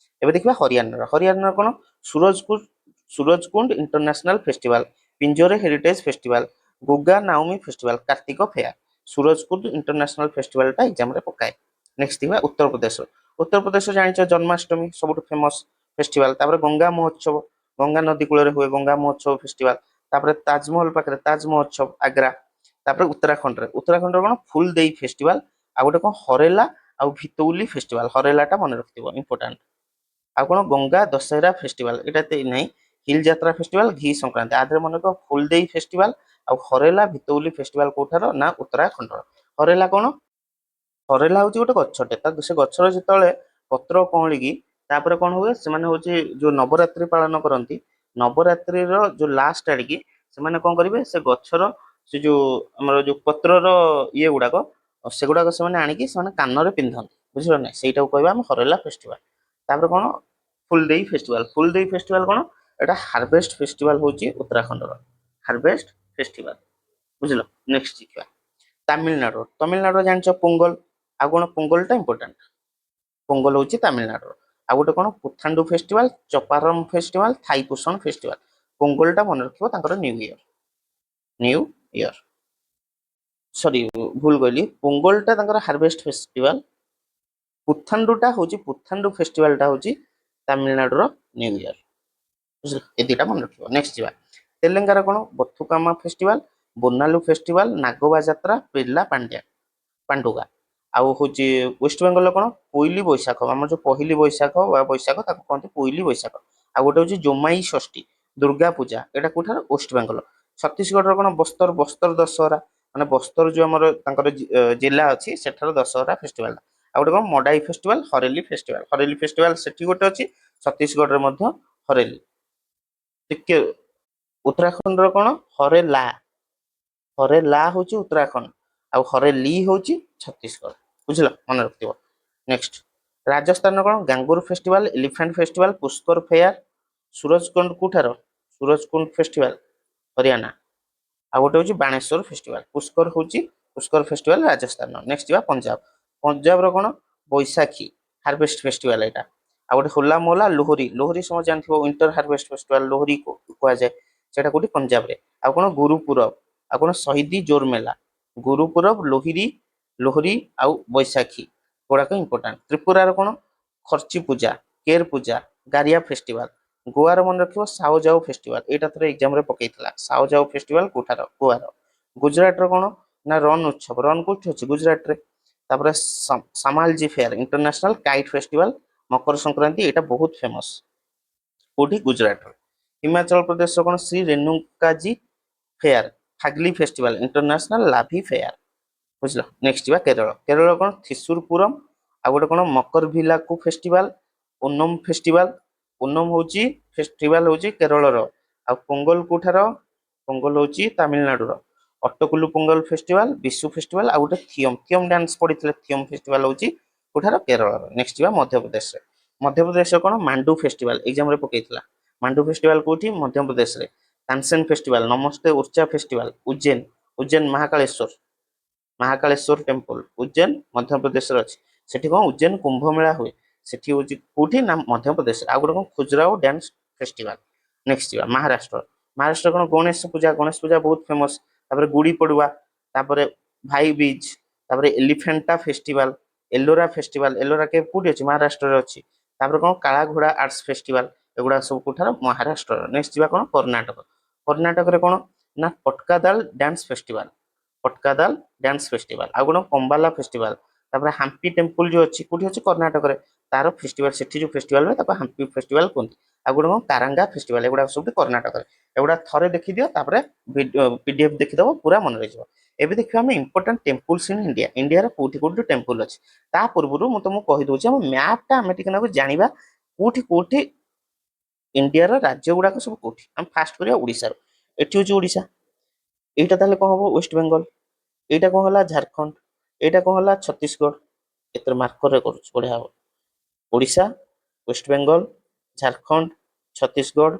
ଏବେ ଦେଖିବା ହରିୟାଣାର କଣ Surajkund international festival, Pinjore heritage festival, Guga Naumi festival, Kartik fair. Surajkund international ଫେଷ୍ଟିଭାଲଟା ଏକ୍ଜାମରେ ପକାଏ। ନେକ୍ସଟ ଥିବା ଉତ୍ତରପ୍ରଦେଶ ଜାଣିଛ ଜନ୍ମାଷ୍ଟମୀ ସବୁଠୁ ଫେମସ ଫେଷ୍ଟିଭାଲ। ତାପରେ ଗଙ୍ଗା ମହୋତ୍ସବ, ଗଙ୍ଗା ନଦୀ କୂଳରେ ହୁଏ ଗଙ୍ଗା ମହୋତ୍ସବ ଫେଷ୍ଟିଭାଲ। ତାପରେ ତାଜମହଲ ପାଖରେ ତାଜ ମହୋତ୍ସବ ଆଗ୍ରା। ତାପରେ ଉତ୍ତରାଖଣ୍ଡରେ କଣ ଫୁଲ ଦେଇ ଫେଷ୍ଟିଭାଲ, ଆଉ ଗୋଟେ କଣ ହରେଲା ଆଉ ଭିତଉଲି ଫେଷ୍ଟିଭାଲ। ହରେଲାଟା ମନେ ରଖିଥିବ ଇମ୍ପୋର୍ଟାଣ୍ଟ। ଆଉ କଣ ଗଙ୍ଗା ଦଶହରା ଫେଷ୍ଟିଭାଲ, ଏଇଟା ଏତେ ନାହିଁ। ହିଲ ଯାତ୍ରା ଫେଷ୍ଟିଭାଲ, ଘି ସଂକ୍ରାନ୍ତି। ଆଧରେ ମନେକ ଫୁଲଦେଇ ଫେଷ୍ଟିଭାଲ ଆଉ ହରେଲା ଭିତଉଲି ଫେଷ୍ଟିଭାଲ କୋଉଠାର ନା ଉତ୍ତରାଖଣ୍ଡର। ହରେଲା କଣ, ହରେଲା ହଉଛି ଗୋଟେ ଗଛଟେ, ସେ ଗଛର ଯେତେବେଳେ ପତ୍ର କଅଁଳିକି ତାପରେ କଣ ହୁଏ, ସେମାନେ ହଉଛି ଯୋଉ ନବରାତ୍ରି ପାଳନ କରନ୍ତି, ନବରାତ୍ରିର ଯୋଉ ଲାଷ୍ଟ ଆଡିକି ସେମାନେ କଣ କରିବେ, ସେ ଗଛର ସେ ଯୋଉ ଆମର ଯୋଉ ପତ୍ରର ଇଏ ଗୁଡାକ ସେଗୁଡାକ ସେମାନେ ଆଣିକି ସେମାନେ କାନରେ ପିନ୍ଧନ୍ତି, ବୁଝିଲ ନା, ସେଇଟାକୁ କହିବା ଆମେ ହରେଲା ଫେଷ୍ଟିଭାଲ। ତାପରେ କଣ ଫୁଲଦେଇ ଫେଷ୍ଟିଭାଲ କଣ, ଏଟା ହାରଭେଷ୍ଟ ଫେଷ୍ଟିଭାଲ ହଉଛି ଉତ୍ତରାଖଣ୍ଡର ହାରଭେଷ୍ଟ ଫେଷ୍ଟିଭାଲ, ବୁଝିଲ। ନେକ୍ସଟ ଦେଖିବା ତାମିଲନାଡୁର ଜାଣିଛ ପୋଙ୍ଗଲ। ଆଉ କଣ ପୋଙ୍ଗଲଟା ଇମ୍ପୋର୍ଟାଣ୍ଟ, ପୋଙ୍ଗଲ ହଉଛି ତାମିଲନାଡୁର। ଆଉ ଗୋଟେ କଣ ପୁଥାଣ୍ଡୁ ଫେଷ୍ଟିଭାଲ, ଚପାରମ ଫେଷ୍ଟିଭାଲ, ଥାଇପୁସମ ଫେଷ୍ଟିଭାଲ। ପୋଙ୍ଗଲଟା ମନେ ରଖିବ ତାଙ୍କର ନ୍ୟୁ ଇୟର ସରି ଭୁଲ କହିଲି, ପୋଙ୍ଗଲଟା ତାଙ୍କର ହାରଭେଷ୍ଟ ଫେଷ୍ଟିଭାଲ, ପୁଥାଣ୍ଡୁ ଫେଷ୍ଟିଭାଲଟା ହଉଛି ତାମିଲନାଡୁର ନ୍ୟୁ ଇୟର, ବୁଝିଲ। ଏ ଦିଟା ମନେ ରଖିବ। ନେକ୍ସଟ ଯିବା ତେଲେଙ୍ଗାନା କଣ ବଥୁକାମା ଫେଷ୍ଟିଭାଲ, ବୋନାଲୁ ଫେଷ୍ଟିଭାଲ, ନାଗୋବା ଯାତ୍ରା, ବିର୍ଲା ପାଣ୍ଡୁଗା। ଆଉ ହଉଛି ୱେଷ୍ଟବେଙ୍ଗଲର କଣ ପୋଇଲି ବୈଶାଖ, ଆମର ଯୋଉ ପହିଲି ବୈଶାଖ ବା ବୈଶାଖ ତାକୁ କହନ୍ତି ପୋଇଲି ବୈଶାଖ। ଆଉ ଗୋଟେ ହଉଛି ଜୋମାଇ ଷଷ୍ଠୀ, ଦୁର୍ଗା ପୂଜା, ଏଇଟା କୋଉଠାର ୱେଷ୍ଟବେଙ୍ଗଲ। ଛତିଶଗଡ଼ର କଣ ବସ୍ତର ଦଶହରା, ମାନେ ବସ୍ତର ଯୋଉ ଆମର ତାଙ୍କର ଜିଲ୍ଲା ଅଛି ସେଠାର ଦଶହରା ଫେଷ୍ଟିଭାଲ। ଆଉ ଗୋଟେ କଣ ମଡାଇ ଫେଷ୍ଟିଭାଲ, ହରେଲି ଫେଷ୍ଟିଭାଲ ସେଠି ଗୋଟେ ଅଛି, ଛତିଶଗଡ଼ରେ ମଧ୍ୟ ହରେଲି। ଟିକେ ଉତ୍ତରାଖଣ୍ଡର କଣ ହରେଲା ହଉଛି ଉତ୍ତରାଖଣ୍ଡ, ଆଉ ହରେଲି ହଉଛି ଛତିଶଗଡ଼, ବୁଝିଲ, ମନେ ରଖିଥିବ। ନେକ୍ସଟ ରାଜସ୍ଥାନର କଣ Gangaur festival, elephant festival, Pushkar fair. Surajkund festival Haryana. ଆଉ ଗୋଟେ ହଉଛି ବାଣେଶ୍ୱର ଫେଷ୍ଟିଭାଲ। ପୁଷ୍କର ଫେଷ୍ଟିଭାଲ ରାଜସ୍ଥାନର। ନେକ୍ସଟ ଯିବା ପଞ୍ଜାବର କଣ ବୈଶାଖୀ ହାରଭେଷ୍ଟ ଫେଷ୍ଟିଭାଲ ଏଇଟା। ଆଉ ଗୋଟେ ହୋଲା ମୋଲା ଲୋହରୀ ସମସ୍ତେ ଜାଣିଥିବ, ୱିଣ୍ଟର ହାରଭେଷ୍ଟ ଫେଷ୍ଟିଭାଲ ଲୋହରୀ କୁହାଯାଏ, ସେଇଟା କୋଉଠି ପଞ୍ଜାବରେ। ଆଉ କଣ ଗୁରୁପୁରବ, ଆଉ କଣ ଶହୀଦି ଜୋର ମେଲା। ଗୁରୁପୁରବ, ଲୋହରୀ ଆଉ ବୈଶାଖୀ ଗୁଡାକ ଇମ୍ପୋର୍ଟାଣ୍ଟ। ତ୍ରିପୁରାର କଣ ଖର୍ଚି ପୂଜା, କେର ପୂଜା, ଗାରିଆ ଫେଷ୍ଟିଭାଲ। ଗୋଆର ମନେ ରଖିବ ସାଓଜାଉ ଫେଷ୍ଟିଭାଲ, ଏଇଟା ଥରେ ଏକ୍ଜାମରେ ପକେଇଥିଲା, ସାଓଜାଉ ଫେଷ୍ଟିଭାଲ କୋଉଠାର ଗୋଆର। ଗୁଜରାଟର କଣ ନା ରନ୍ ଉତ୍ସବ, ରନ୍ କୋଉଠି ଅଛି ଗୁଜରାଟରେ। ତାପରେ Shamlaji fair, international kite festival, Makar Sankranti, ଏଇଟା ବହୁତ ଫେମସ କୋଉଠି ଗୁଜରାଟରେ। ହିମାଚଳ ପ୍ରଦେଶର କଣ Shri Renukaji fair, Phagli festival, international Lavi fair, ବୁଝିଲ। ନେକ୍ସଟ ଯିବା କେରଳ କଣ ଥିସୁର ପୁରମ, ଆଉ ଗୋଟେ କଣ ମକରଭିଲାକୁ ଫେଷ୍ଟିଭାଲ, ଓନମ ଫେଷ୍ଟିଭାଲ। ଓନମ ହଉଛି ଫେଷ୍ଟିଭାଲ ହଉଛି କେରଳର, ଆଉ ପୋଙ୍ଗଲ କୋଉଠାର, ପୋଙ୍ଗଲ ହଉଛି ତାମିଲନାଡୁର। ଅଟକୁଲୁ ପୋଙ୍ଗଲ ଫେଷ୍ଟିଭାଲ, ବିଶୁ ଫେଷ୍ଟିଭାଲ, ଆଉ ଗୋଟେ ଥିୟମ ଡ୍ୟାନ୍ସ ପଡିଥିଲା, ଥିୟମ ଫେଷ୍ଟିଭାଲ ହଉଛି କୋଉଠାର କେରଳର। ନେକ୍ସଟ ଯିବା ମଧ୍ୟପ୍ରଦେଶରେ କଣ ମାଣ୍ଡୁ ଫେଷ୍ଟିଭାଲ ଏକ୍ଜାମରେ ପକେଇଥିଲା। ମାଣ୍ଡୁ ଫେଷ୍ଟିଭାଲ କୋଉଠି ମଧ୍ୟପ୍ରଦେଶରେ। ତାନସେନ ଫେଷ୍ଟିଭାଲ, ନମସ୍ତେ ଉର୍ଚା ଫେଷ୍ଟିଭାଲ, ଉଜ୍ଜୈନ ମହାକାଳେଶ୍ୱର ଟେମ୍ପଲ ଉଜ୍ଜୈନ ମଧ୍ୟପ୍ରଦେଶରେ ଅଛି। ସେଠି କଣ ଉଜ୍ଜୈନ କୁମ୍ଭ ମେଳା ହୁଏ, ସେଠି ହଉଛି କୋଉଠି ନା ମଧ୍ୟପ୍ରଦେଶରେ। ଆଉ ଗୋଟେ କଣ ଖୁଜୁରାଓ ଡ୍ୟାନ୍ସ ଫେଷ୍ଟିଭାଲ। ନେକ୍ସଟ ଯିବା ମହାରାଷ୍ଟ୍ର କଣ ଗଣେଶ ପୂଜା ବହୁତ ଫେମସ। ତାପରେ ଗୁଡି ପଡୁଆ, ତାପରେ ଭାଇ ବିଜ, ତାପରେ ଏଲିଫେଣ୍ଟା ଫେଷ୍ଟିଭାଲ, ଏଲୋରା କେଭ୍ କୋଉଠି ଅଛି ମହାରାଷ୍ଟ୍ରରେ ଅଛି। ତାପରେ କଣ କାଳା ଘୋଡା ଆର୍ଟସ ଫେଷ୍ଟିଭାଲ, ଏଗୁଡା ସବୁ କୋଉଠାର ମହାରାଷ୍ଟ୍ରର। ନେକ୍ସଟ ଯିବା କଣ କର୍ଣ୍ଣାଟକରେ କଣ ନା ପଟକାଦାଲ ଡ୍ୟାନ୍ସ ଫେଷ୍ଟିଭାଲ, ଆଉ କଣ ପମ୍ବାଲା ଫେଷ୍ଟିଭାଲ। ତାପରେ ହାମ୍ପି ଟେମ୍ପଲ ଯୋଉ ଅଛି କୋଉଠି ଅଛି କର୍ଣ୍ଣାଟକରେ, ତାର ଫେଷ୍ଟିଭାଲ ସେଠି ଯୋଉ ଫେଷ୍ଟିଭାଲ ହୁଏ ତାକୁ ହାମ୍ପି ଫେଷ୍ଟିଭାଲ କୁହନ୍ତି। ଆଉ ଗୋଟେ କଣ କାରାଙ୍ଗା ଫେଷ୍ଟିଭାଲ, ଏଗୁଡା ସବୁ କର୍ଣ୍ଣାଟକରେ। ଏଗୁଡା ଥରେ ଦେଖିଦିଅ, ତାପରେ ପିଡିଏଫ ଦେଖିଦବ, ପୁରା ମନେ ରହିଯିବ। ଏବେ ଦେଖିବା ଆମେ ଇମ୍ପୋର୍ଟାଣ୍ଟ ଟେମ୍ପଲ୍ସ ଇନ୍ ଇଣ୍ଡିଆର କୋଉଠି କୋଉଠି ଟେମ୍ପଲ ଅଛି। ତା ପୂର୍ବରୁ ମୁଁ ତମକୁ କହିଦଉଛି ଆମ ମ୍ୟାପଟା ଆମେ ଟିକେ ନାକୁ ଜାଣିବା, କୋଉଠି କୋଉଠି ଇଣ୍ଡିଆର ରାଜ୍ୟ ଗୁଡାକ ସବୁ କୋଉଠି। ଆମେ ଫାଷ୍ଟ କରିବା ଓଡିଶାର, ଏଠି ହଉଛି ଓଡିଶା, ଏଇଟା ତାହେଲେ କଣ ହବ ୱେଷ୍ଟବେଙ୍ଗଲ, ଏଇଟା କଣ ହେଲା ଝାଡଖଣ୍ଡ, ଏଇଟା କଣ ହେଲା ଛତିଶଗଡ଼। ଏଥିରେ ମାର୍କରରେ କରୁଛି, ବଢିଆ ହବ। ଓଡିଶା, ୱେଷ୍ଟବେଙ୍ଗଲ, ଝାଡଖଣ୍ଡ, ଛତିଶଗଡ଼,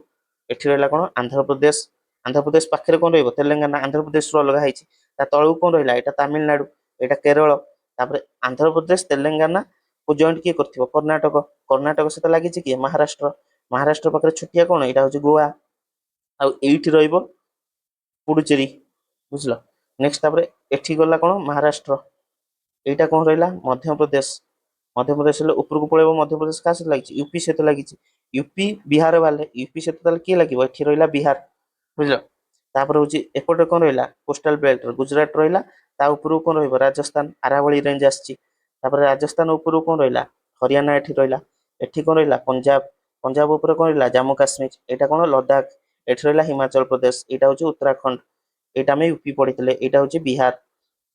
ଏଠି ରହିଲା କଣ ଆନ୍ଧ୍ରପ୍ରଦେଶ ପାଖରେ କଣ ରହିବ ତେଲେଙ୍ଗାନା, ଆନ୍ଧ୍ରପ୍ରଦେଶରୁ ଅଲଗା ହେଇଛି। ତା ତଳକୁ କଣ ରହିଲା, ଏଇଟା ତାମିଲନାଡୁ, ଏଇଟା କେରଳ। ତାପରେ ଆନ୍ଧ୍ରପ୍ରଦେଶ, ତେଲେଙ୍ଗାନା, को जॉइंट किए करथिबो कर्णाटक कर्णाटक सहित लागिଛି କିଏ ମହାରାଷ୍ଟ୍ର ମହାରାଷ୍ଟ୍ର ପାଖରେ ଛୋଟିଆ କଣ ଏଇଟା ହଉଛି ଗୋଆ ଆଉ ଏଇଠି ରହିବ ପୁଡୁଚେରୀ ବୁଝିଲ ନେକ୍ସଟ ତାପରେ ଏଠି ଗଲା କଣ ମହାରାଷ୍ଟ୍ର ଏଇଟା କଣ ରହିଲା ମଧ୍ୟପ୍ରଦେଶ ମଧ୍ୟପ୍ରଦେଶ ହେଲେ ଉପରକୁ ପଳେଇବ ମଧ୍ୟପ୍ରଦେଶ କାହା ସହିତ ଲାଗିଛି ୟୁପି ସହିତ ଲାଗିଛି ୟୁପି ବିହାର ବାଲେ ୟୁପି ସହିତ ତାହେଲେ କିଏ ଲାଗିବ ଏଠି ରହିଲା ବିହାର ବୁଝିଲ ତାପରେ ହଉଛି ଏପଟେ କଣ ରହିଲା କୋଷ୍ଟାଲ ବେଲ୍ଟ ଗୁଜୁରାଟ ରହିଲା ତା ଉପରକୁ କଣ ରହିବ ରାଜସ୍ଥାନ ଆରାବଳୀ ରେଞ୍ଜ ଆସିଛି ତାପରେ ରାଜସ୍ଥାନ ଉପରକୁ କଣ ରହିଲା ହରିୟାଣା ଏଠି ରହିଲା ଏଠି କଣ ରହିଲା ପଞ୍ଜାବ ପଞ୍ଜାବ ଉପରେ କଣ ରହିଲା ଜାମ୍ମୁ କାଶ୍ମୀର ଏଇଟା କଣ ଲଦାଖ ଏଠି ରହିଲା ହିମାଚଳ ପ୍ରଦେଶ ଏଇଟା ହଉଛି ଉତ୍ତରାଖଣ୍ଡ ଏଇଟା ଆମେ ୟୁପି ପଢିଥିଲେ ଏଇଟା ହଉଛି ବିହାର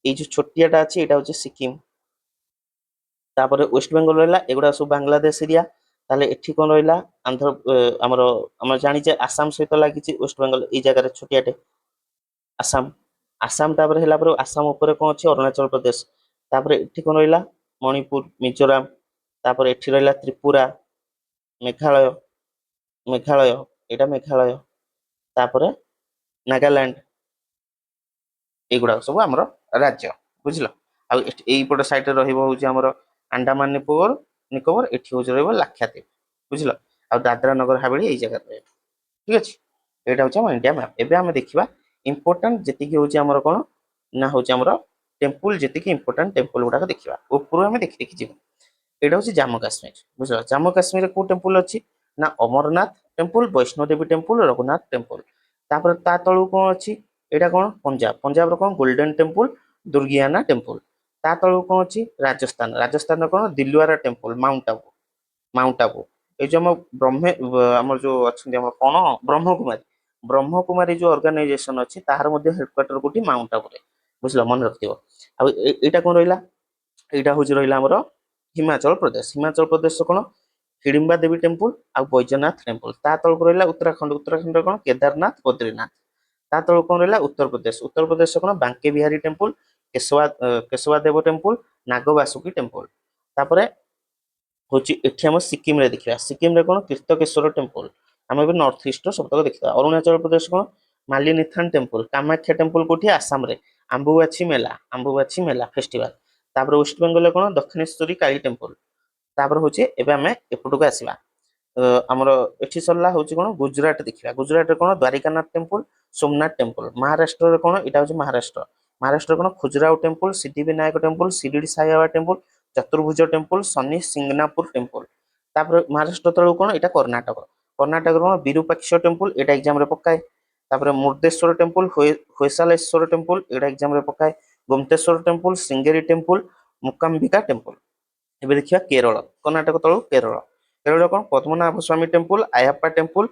ଏଇ ଯୋଉ ଛୋଟିଆଟା ଅଛି ଏଇଟା ହଉଛି ସିକିମ ତାପରେ ୱେଷ୍ଟ ବେଙ୍ଗଲ ରହିଲା ଏଗୁଡା ସବୁ ବାଂଲାଦେଶ ଏରିଆ ତାହେଲେ ଏଠି କଣ ରହିଲା ଆନ୍ଧ୍ର ଆମର ଆମର ଜାଣିଛେ ଆସାମ ସହିତ ଲାଗିଛି ୱେଷ୍ଟ ବେଙ୍ଗଲ ଏଇ ଜାଗାରେ ଛୋଟିଆଟେ ଆସାମ ଆସାମ ତାପରେ ହେଲା ପରେ ଆସାମ ଉପରେ କଣ ଅଛି ଅରୁଣାଚଳ ପ୍ରଦେଶ ତାପରେ ଏଠି କଣ ରହିଲା ମଣିପୁର ମିଜୋରାମ ତାପରେ ଏଠି ରହିଲା ତ୍ରିପୁରା ମେଘାଳୟ ମେଘାଳୟ ଏଇଟା ମେଘାଳୟ ତାପରେ ନାଗାଲାଣ୍ଡ ଏଇଗୁଡାକ ସବୁ ଆମର ରାଜ୍ୟ ବୁଝିଲ ଆଉ ଏଇପଟ ସାଇଡରେ ରହିବ ହଉଛି ଆମର ଆଣ୍ଡାମାନ ନିକୋବର ନିକୋବର ଏଠି ହଉଛି ରହିବ ଲାକ୍ଷାଦ୍ୱୀପ ବୁଝିଲ ଆଉ ଦାଦ୍ରା ନଗର ହାବେଳି ଏଇ ଜାଗାରେ ରହିବ ଠିକ ଅଛି ଏଇଟା ହଉଛି ଆମ ଇଣ୍ଡିଆ ମ୍ୟାପ ଏବେ ଆମେ ଦେଖିବା ଇମ୍ପୋର୍ଟାଣ୍ଟ ଯେତିକି ହଉଛି ଆମର କଣ ନା ହଉଛି ଆମର ଟେମ୍ପୁଲ ଯେତିକି ଇମ୍ପୋର୍ଟାଣ୍ଟ ଟେମ୍ପୁଲ ଗୁଡାକ ଦେଖିବା ଉପରୁ ଆମେ ଦେଖି ଦେଖି ଯିବା ଏଇଟା ହଉଛି ଜାମ୍ମୁ କାଶ୍ମୀର ବୁଝିଲ ଜାମ୍ମୁ କାଶ୍ମୀରରେ କୋଉ ଟେମ୍ପୁଲ ଅଛି ନା Amarnath temple Vaishno Devi temple Raghunath temple ତାପରେ ତା ତଳକୁ କଣ ଅଛି ଏଇଟା କଣ ପଞ୍ଜାବ ପଞ୍ଜାବର କଣ ଗୋଲ୍ଡେନ ଟେମ୍ପୁଲ ଦୁର୍ଗିଆନା ଟେମ୍ପୁଲ ତା ତଳକୁ କଣ ଅଛି ରାଜସ୍ଥାନ ରାଜସ୍ଥାନର କଣ ଦିଲୱାରା ଟେମ୍ପୁଲ ମାଉଣ୍ଟ ଆବୁ ଏଇ ଯୋଉ ଆମ ଆମର ଯୋଉ ଅଛନ୍ତି ଆମର କଣ ବ୍ରହ୍ମକୁମାରୀ ବ୍ରହ୍ମକୁମାରୀ ଯୋଉ ଅର୍ଗାନାଇଜେସନ ଅଛି ତାହାର ମଧ୍ୟ ହେଡକ୍ୱାର୍ଟର କୋଉଠି ମାଉଣ୍ଟ ଆବୁରେ ବୁଝିଲ ମନେ ରଖିଥିବ ଆଉ ଏଇଟା କଣ ରହିଲା ଏଇଟା ହଉଛି ରହିଲା ଆମର ହିମାଚଳ ପ୍ରଦେଶ କଣ ହିଡିମ୍ବା ଦେବୀ ଟେମ୍ପୁଲ ଆଉ ବୈଜନାଥ ଟେମ୍ପୁଲ ତା ତଳକୁ ରହିଲା ଉତ୍ତରାଖଣ୍ଡର କଣ କେଦାରନାଥ ବଦ୍ରୀନାଥ ତା ତଳକୁ କଣ ରହିଲା ଉତ୍ତରପ୍ରଦେଶ କଣ ବାଙ୍କେ ବିହାରୀ ଟେମ୍ପୁଲ କେଶବା ଦେବ ଟେମ୍ପୁଲ ନାଗବାସୁକୀ ଟେମ୍ପୁଲ ତାପରେ ହଉଛି ଏଠି ଆମ ସିକିମରେ ଦେଖିବା ସିକିମରେ କଣ ତୀର୍ଥକେଶ୍ୱର ଟେମ୍ପୁଲ ଆମେ ଏବେ ନର୍ଥ ଇଷ୍ଟର ସବୁତକ ଦେଖିବା ଅରୁଣାଚଳ ପ୍ରଦେଶ କଣ ମାଲିନିଥାନ ଟେମ୍ପୁଲ କାମାକ୍ଷା ଟେମ୍ପୁଲ କୋଉଠି ଆସାମରେ ଆମ୍ବୁବାଛି ମେଲା ଫେଷ୍ଟିଭାଲ ତାପରେ ୱେଷ୍ଟବେଙ୍ଗଲରେ କଣ ଦକ୍ଷିଣେଶ୍ୱରୀ କାଳୀ ଟେମ୍ପୁଲ ତାପରେ ହଉଛି ଏବେ ଆମେ ଏପଟକୁ ଆସିବା ଆମର ଏଠି ସରିଲା ହଉଛି କଣ ଗୁଜୁରାଟ ଦେଖିବା ଗୁଜୁରାଟରେ କଣ ଦ୍ୱାରିକାନାଥ ଟେମ୍ପୁଲ ସୋମନାଥ ଟେମ୍ପୁଲ ମହାରାଷ୍ଟ୍ରରେ କଣ ଏଇଟା ହଉଛି ମହାରାଷ୍ଟ୍ର କଣ Khajuraho temple Siddhivinayak temple Shirdi Sai Baba temple Chaturbhuj temple Shani Shingnapur temple ତାପରେ ମହାରାଷ୍ଟ୍ର ତଳକୁ କଣ ଏଇଟା କର୍ଣ୍ଣାଟକର କଣ ବିରୁପାକ୍ଷ ଟେମ୍ପୁଲ ଏଇଟା ଏକ୍ଜାମ ରେ ପକାଏ ତାପରେ ମୁର୍ଦ୍ଦେଶ୍ୱର ଟେମ୍ପୁଲ ହୋଏସାଲେଶ୍ୱର ଟେମ୍ପୁଲ ଏଇଟା ଏକ୍ଜାମ ରେ ପକାଏ Gomateshwara temple Sringeri temple ମୁକାମ୍ବିକା temple ଏବେ ଦେଖିବା କେରଳ କର୍ଣ୍ଣାଟକ ତଳକୁ କେରଳ କଣ ପଦ୍ମନାଭ ସ୍ୱାମୀ ଟେମ୍ପୁଲ ଆୟାପ୍ପା ଟେମ୍ପୁଲ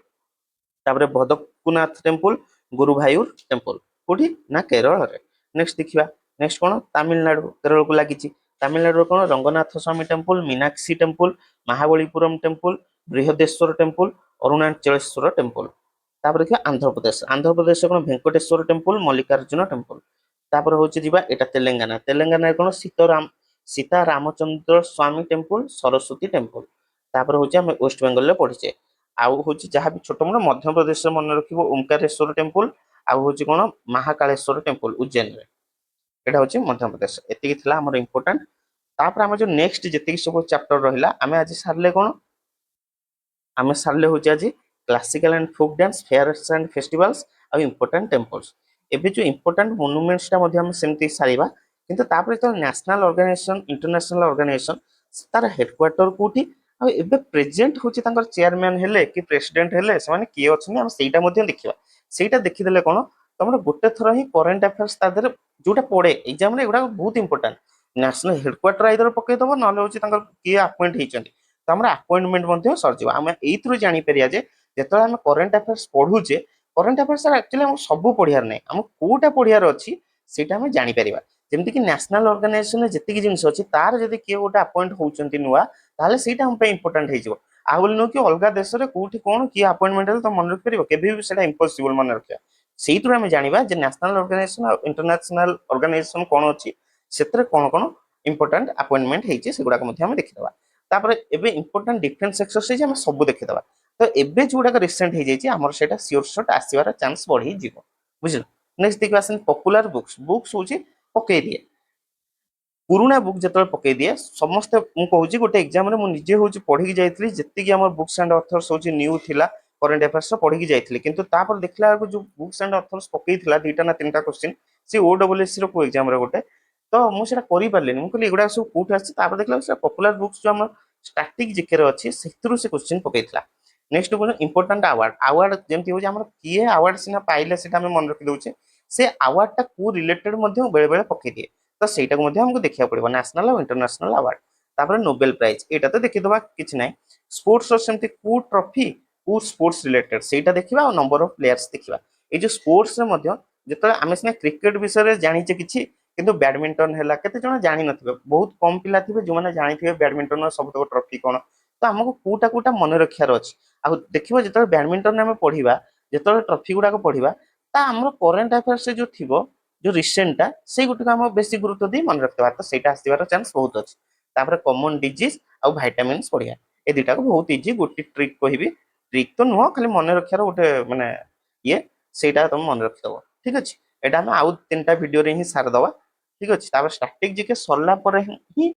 ତାପରେ ଭଦକୁନାଥ ଟେମ୍ପୁଲ ଗୁରୁଭାୟୁର ଟେମ୍ପୁଲ କୋଉଠି ନା କେରଳରେ ନେକ୍ସଟ ଦେଖିବା ନେକ୍ସଟ କଣ ତାମିଲନାଡୁ କେରଳକୁ ଲାଗିଛି ତାମିଲନାଡୁର କଣ Ranganatha Swamy temple Meenakshi temple Mahabalipuram temple Brihadeeswara temple Arunachaleswara temple ତାପରେ ଦେଖିବା ଆନ୍ଧ୍ରପ୍ରଦେଶ କଣ ଭେଙ୍କଟେଶ୍ୱର ଟେମ୍ପୁଲ ମଲ୍ଲିକାର୍ଜୁନ ଟେମ୍ପୁଲ ତାପରେ ହଉଛି ଯିବା ଏଇଟା ତେଲେଙ୍ଗାନାରେ କଣ ସୀତା ରାମଚନ୍ଦ୍ର ସ୍ୱାମୀ ଟେମ୍ପୁଲ ସରସ୍ୱତୀ ଟେମ୍ପୁଲ ତାପରେ ହଉଛି ଆମେ ୱେଷ୍ଟ ବେଙ୍ଗଲରେ ପଢିଛେ ଆଉ ହଉଛି ଯାହାବି ଛୋଟ ମୋଟ ମଧ୍ୟପ୍ରଦେଶରେ ମନେ ରଖିବ ଓମକାରେଶ୍ୱର ଟେମ୍ପୁଲ ଆଉ ହଉଛି କଣ ମହାକାଳେଶ୍ୱର ଟେମ୍ପୁଲ ଉଜ୍ଜୈନରେ ଏଇଟା ହଉଛି ମଧ୍ୟପ୍ରଦେଶ ଏତିକି ଥିଲା ଆମର ଇମ୍ପୋର୍ଟାଣ୍ଟ ତାପରେ ଆମର ଯୋଉ ନେକ୍ସଟ ଯେତିକି ସବୁ ଚାପ୍ଟର ରହିଲା ଆମେ ଆଜି ସାରିଲେ କଣ ଆମେ ସାରିଲେ ହଉଛି ଆଜି classical and folk dance fairs and festivals ଆଉ ଇମ୍ପୋର୍ଟାଣ୍ଟ ଟେମ୍ପଲ୍ସ ଏବେ ଯୋଉ ଇମ୍ପୋର୍ଟାଣ୍ଟ ମନୁମେଣ୍ଟସଟା ମଧ୍ୟ ଆମେ ସେମିତି ସାରିବା କିନ୍ତୁ ତାପରେ ଯେତେବେଳେ ନ୍ୟାସନାଲ ଅର୍ଗାନାଇଜେସନ ଇଣ୍ଟରନ୍ୟାସନାଲ ଅର୍ଗାନାଇଜେସନ ତାର ହେଡକ୍ୱାର୍ଟର କୋଉଠି ଆଉ ଏବେ ପ୍ରେଜେଣ୍ଟ ହଉଛି ତାଙ୍କର ଚେୟାରମ୍ୟାନ ହେଲେ କି ପ୍ରେସିଡେଣ୍ଟ ହେଲେ ସେମାନେ କିଏ ଅଛନ୍ତି ଆମେ ସେଇଟା ମଧ୍ୟ ଦେଖିବା ସେଇଟା ଦେଖିଦେଲେ କଣ ତମର ଗୋଟେ ଥର ହିଁ କରେଣ୍ଟ ଆଫେୟାର୍ସ ତା ଦେହରେ ଯୋଉଟା ପଡେ ଏକ୍ଜାମରେ ଏଗୁଡା ବହୁତ ଇମ୍ପୋର୍ଟାଣ୍ଟ ନ୍ୟାସନାଲ ହେଡକ୍ୱାର୍ଟର ଆଇଦର ପକେଇଦବ ନହେଲେ ହଉଛି ତାଙ୍କର କିଏ ଆପଏଣ୍ଟ ହେଇଛନ୍ତି ତ ଆମର ଆପଏଣ୍ଟମେଣ୍ଟ ମଧ୍ୟ ସରିଯିବ ଆମେ ଏଇଥିରୁ ଜାଣିପାରିବା ଯେ ଯେତେବେଳେ ଆମେ କରେଣ୍ଟ ଆଫେୟାର୍ସ ପଢୁଛେ କରେଣ୍ଟ ଆଫେୟାର୍ସ ଆକ୍ଚୁଆଲି ଆମକୁ ସବୁ ପଢିବାର ନାହିଁ ଆମକୁ କୋଉଟା ପଢିବାର ଅଛି ସେଇଟା ଆମେ ଜାଣିପାରିବା ଯେମିତିକି ନ୍ୟାସନାଲ ଅର୍ଗାନାଇଜେସନରେ ଯେତିକି ଜିନିଷ ଅଛି ତାର ଯଦି କିଏ ଗୋଟେ ଆପଏଣ୍ଟ ହଉଛନ୍ତି ନୂଆ ତାହେଲେ ସେଇଟା ଆମ ପାଇଁ ଇମ୍ପୋର୍ଟାଣ୍ଟ ହେଇଯିବ ଆଉ ବୋଲି ନୁହେଁ କି ଅଲଗା ଦେଶରେ କୋଉଠି କଣ କିଏ ଆପଏଣ୍ଟମେଣ୍ଟ ହେଲେ ତମେ ମନେ ରଖିପାରିବ କେବେ ବି ସେଇଟା ଇମ୍ପସିବଲ ମନେ ରଖିବା ସେଇଥିରୁ ଆମେ ଜାଣିବା ଯେ ନ୍ୟାସନାଲ ଅର୍ଗାନାଇଜେସନ ଆଉ ଇଣ୍ଟରନ୍ୟାସନାଲ ଅର୍ଗାନାଇଜେସନ କଣ ଅଛି ସେଥିରେ କଣ କଣ ଇମ୍ପୋର୍ଟାଣ୍ଟ ଆପଏଣ୍ଟମେଣ୍ଟ ହେଇଛି ସେଗୁଡାକ ମଧ୍ୟ ଆମେ ଦେଖିଦେବା ତାପରେ ଏବେ ଇମ୍ପୋର୍ଟାଣ୍ଟ ଡିଫେନ୍ସ ଏକ୍ସରସାଇଜ ଆମେ ସବୁ ଦେଖିଦେବା ତ ଏବେ ଯୋଉଗୁଡାକ ରିସେଣ୍ଟ ହେଇଯାଇଛି ଆମର ସେଇଟା ସିଓର ସଟ୍ ଆସିବାର ଚାନ୍ସ ବଢିଯିବ ବୁଝିଲ ନେକ୍ସଟ ଦେଖିବା ଆସନ୍ତୁ ପପୁଲାର ବୁକ୍ସ ହଉଛି ପକେଇ ଦିଏ पुराणा बुक जो पकई दिए समस्ते मुझे गोटे एग्जाम रे निजे हूँ पढ़ी जाइए जी आम बुक्स एंड अथर्स हूँ न्यू थिला करेन्ट अफेयर्स पढ़ी जाइए किंतु तापर देखला जो बुक्स एंड अथर्स पकई दुईटा ना तीन क्वेश्चन सी ओडब्ल्यूएससी रो एग्जाम रे गोटे तो मुझे कर पारे मुझे एगुड़ा सब कौट आस देखला पपुलर बुक्स जो आम स्टाटिक जिके अच्छी से क्वेश्चन पकई नेक्स्ट बोलो इंपोर्टाट अवार्ड अवार्ड जमी हूँ किए अवार्ड सीना पाइले मन रखी दौचे से अवार्ड टा को रिलेटेड बेले बेले पकई दिए तो सहीटा हमको देखा पड़ो नेशनल और इंटरनेशनल अवार्ड तापर नोबेल प्राइज यहाँ तो देखीदे कि ना स्पोर्ट्स सेमती को ट्रॉफी को स्पोर्ट्स रिलेटेड से देखा और नंबर ऑफ प्लेयर्स देखा ये जो स्पोर्ट्स जो आम सीना क्रिकेट विषय जानीचे कि किंतु बैडमिंटन है केते जन जानी नथिबे बहुत कम पिला थे जो मैंने जानी बैडमिंटन सब ट्रॉफी कौन तो आमको कोटा कोटा मन रखार अच्छे आ देखो जो बैडमिंटन आम पढ़ा जो ट्रॉफी गुड़ाक पढ़ा आम करेन्ट अफेयर्स जो थी जो रिसेंटा से गुटिक आम बेसी गुरुत्व दी मन रखा तो सहीटा आसबार चांस बहुत अच्छे तापर कॉमन डिजीज आउ भाइटामिन्स पढ़िया ए दुटा को बहुत इजी गोटे ट्रिक कहबी ट्रिक तो नुह खाली मन रखार गोटे माने ये सेटा तुम मन रखिदब ठीक अच्छे यहाँ आम आउ 3टा भिडियो रे ही सारदवा ठीक अच्छे स्टाटिक जिके सरला ही